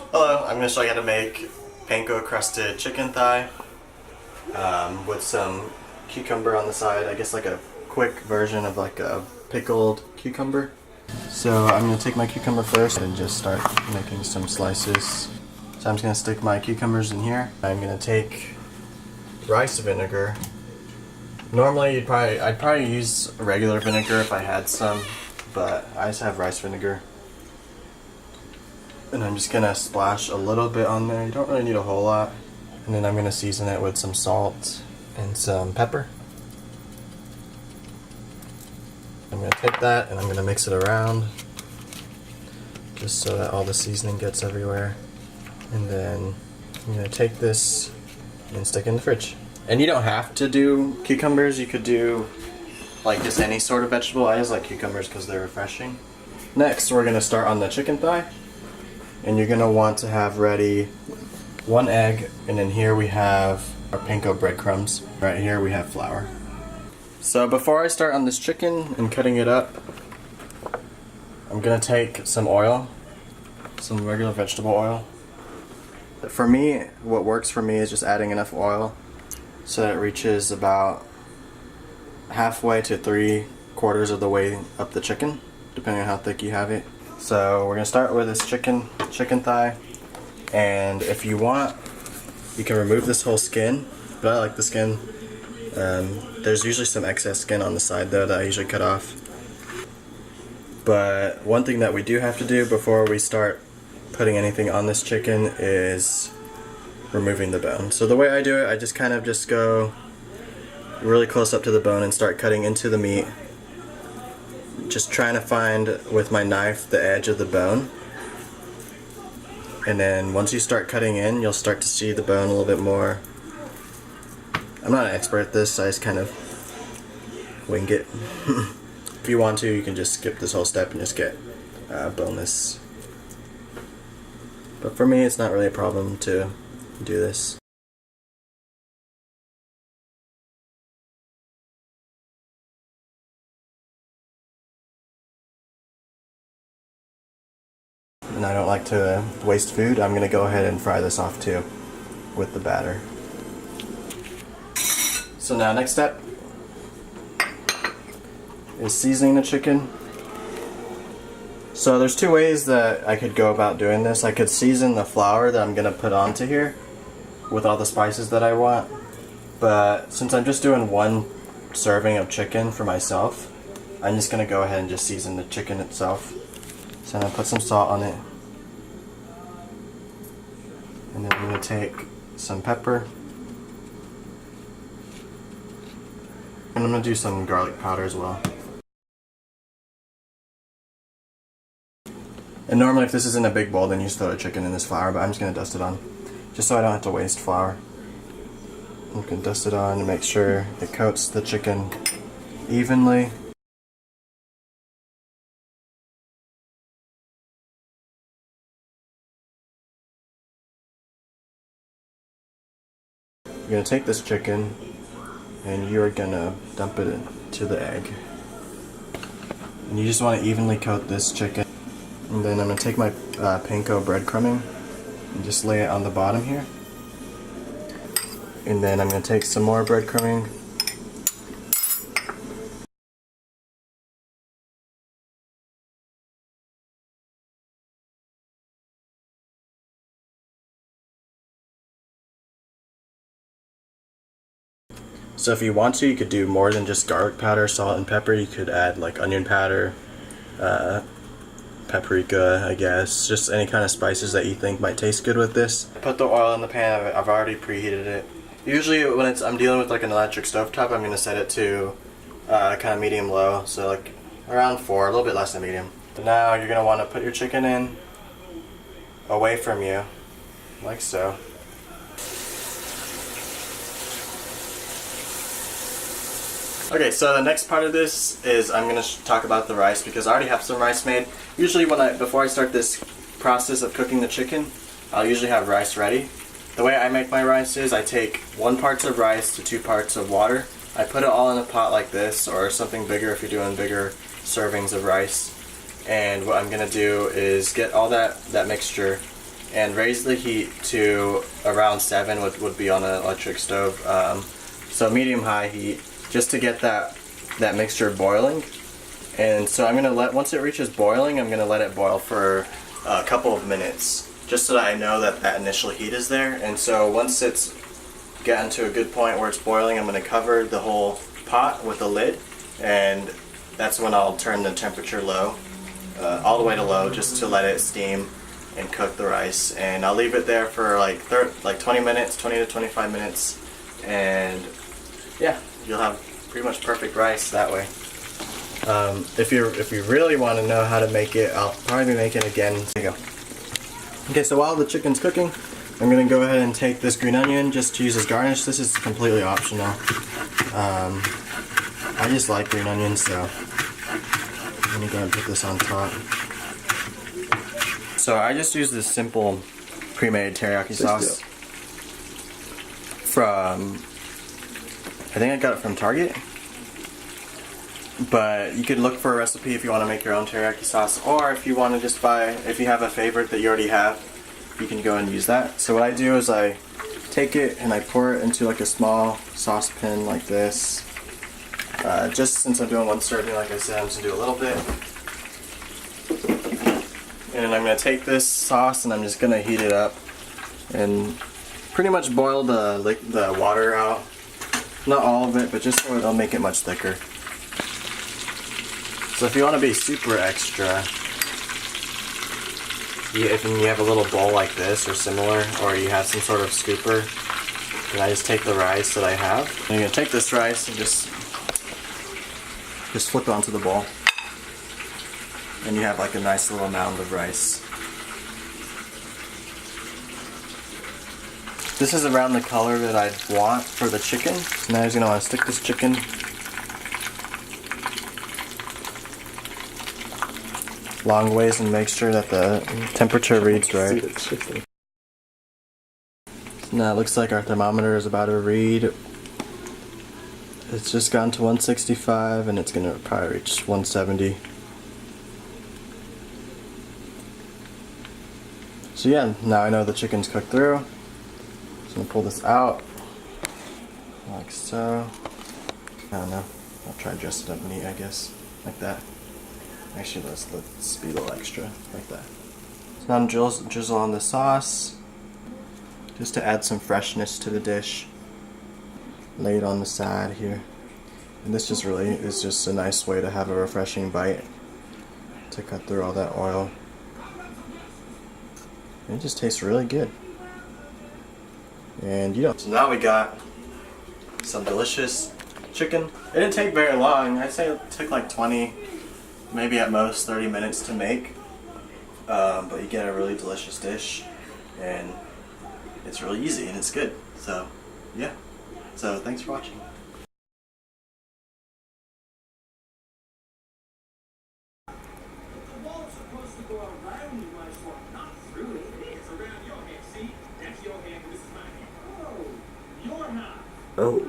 Hello, I'm going to show you how to make Panko crusted chicken thigh with some cucumber on the side. I guess like a quick version of like a pickled cucumber. So I'm going to take my cucumber first and just start making some slices. So I'm just going to stick my cucumbers in here. I'm going to take rice vinegar. Normally I'd probably use regular vinegar if I had some, but I just have rice vinegar. And I'm just gonna splash a little bit on there. You don't really need a whole lot. And then I'm gonna season it with some salt and some pepper. I'm gonna take that and I'm gonna mix it around just so that all the seasoning gets everywhere. And then I'm gonna take this and stick it in the fridge. And you don't have to do cucumbers. You could do like just any sort of vegetable. I just like cucumbers because they're refreshing. Next, we're gonna start on the chicken thigh. And you're going to want to have ready 1 egg, and then here we have our panko breadcrumbs. Right here we have flour. So before I start on this chicken and cutting it up, I'm going to take some oil, some regular vegetable oil. For me, what works for me is just adding enough oil so that it reaches about halfway to 3/4 of the way up the chicken, depending on how thick you have it. So we're gonna start with this chicken thigh, and if you want, you can remove this whole skin, but I like the skin. There's usually some excess skin on the side though that I usually cut off. But one thing that we do have to do before we start putting anything on this chicken is removing the bone. So the way I do it, I just kind of just go really close up to the bone and start cutting into the meat. Just trying to find with my knife the edge of the bone, and then once you start cutting in, you'll start to see the bone a little bit more. I'm not an expert at this, so I just kind of wing it. If you want to, you can just skip this whole step and just get boneless. But for me, it's not really a problem to do this. And I don't like to waste food. I'm going to go ahead and fry this off too with the batter. So now next step is seasoning the chicken. So there's 2 ways that I could go about doing this. I could season the flour that I'm going to put onto here with all the spices that I want. But since I'm just doing 1 serving of chicken for myself, I'm just going to go ahead and just season the chicken itself. So I'm going to put some salt on it. And then I'm going to take some pepper. And I'm going to do some garlic powder as well. And normally if this is in a big bowl, then you just throw the chicken in this flour, but I'm just going to dust it on. Just so I don't have to waste flour. You can dust it on to make sure it coats the chicken evenly. You're going to take this chicken and you're going to dump it into the egg. And you just want to evenly coat this chicken. And then I'm going to take my panko breadcrumbing and just lay it on the bottom here. And then I'm going to take some more breadcrumbing. So if you want to, you could do more than just garlic powder, salt, and pepper. You could add like onion powder, paprika, I guess. Just any kind of spices that you think might taste good with this. Put the oil in the pan. I've already preheated it. Usually when I'm dealing with like an electric stovetop, I'm going to set it to kind of medium-low. So like around 4, a little bit less than medium. So now you're going to want to put your chicken in away from you, like so. Okay, so the next part of this is I'm going to talk about the rice because I already have some rice made. Usually before I start this process of cooking the chicken, I'll usually have rice ready. The way I make my rice is I take 1 part of rice to 2 parts of water. I put it all in a pot like this or something bigger if you're doing bigger servings of rice. And what I'm going to do is get all that mixture and raise the heat to around 7 would be on an electric stove. So medium-high heat, just to get that mixture boiling. And so I'm gonna once it reaches boiling, I'm gonna let it boil for a couple of minutes, just so that I know that initial heat is there. And so once it's gotten to a good point where it's boiling, I'm gonna cover the whole pot with a lid, and that's when I'll turn the temperature low, all the way to low, just to let it steam and cook the rice. And I'll leave it there for like 20 minutes, 20 to 25 minutes, and yeah, you'll have pretty much perfect rice that way. If you really want to know how to make it, I'll probably be making it again. There you go. Okay, so while the chicken's cooking, I'm going to go ahead and take this green onion just to use as garnish. This is completely optional. I just like green onions, so I'm going to go ahead and put this on top. So I just use this simple pre-made teriyaki sauce from, I think I got it from Target. But you could look for a recipe if you want to make your own teriyaki sauce, or if you want to just buy, if you have a favorite that you already have, you can go and use that. So what I do is I take it and I pour it into like a small saucepan like this. Just since I'm doing one serving, like I said, I'm just going to do a little bit. And I'm going to take this sauce and I'm just going to heat it up and pretty much boil the water out. Not all of it, but just so it'll make it much thicker. So if you want to be super extra, if you have a little bowl like this or similar, or you have some sort of scooper, then I just take the rice that I have. And you're going to take this rice and just flip it onto the bowl. And you have like a nice little mound of rice. This is around the color that I want for the chicken. So now you're going to want to stick this chicken long ways and make sure that the temperature reads right. Now it looks like our thermometer is about to read. It's just gone to 165 and it's going to probably reach 170. So yeah, now I know the chicken's cooked through. So I'm going to pull this out like so. I don't know. I'll try to dress it up neat, I guess. Like that. Actually, let's be a little extra, like that. So now I'm drizzle on the sauce, just to add some freshness to the dish. Lay it on the side here. And this just really is just a nice way to have a refreshing bite, to cut through all that oil. And it just tastes really good. And you know. So now we got some delicious chicken. It didn't take very long. I'd say it took like 20, maybe at most 30 minutes to make, but you get a really delicious dish, and it's really easy and it's good. So yeah, so thanks for watching. Oh.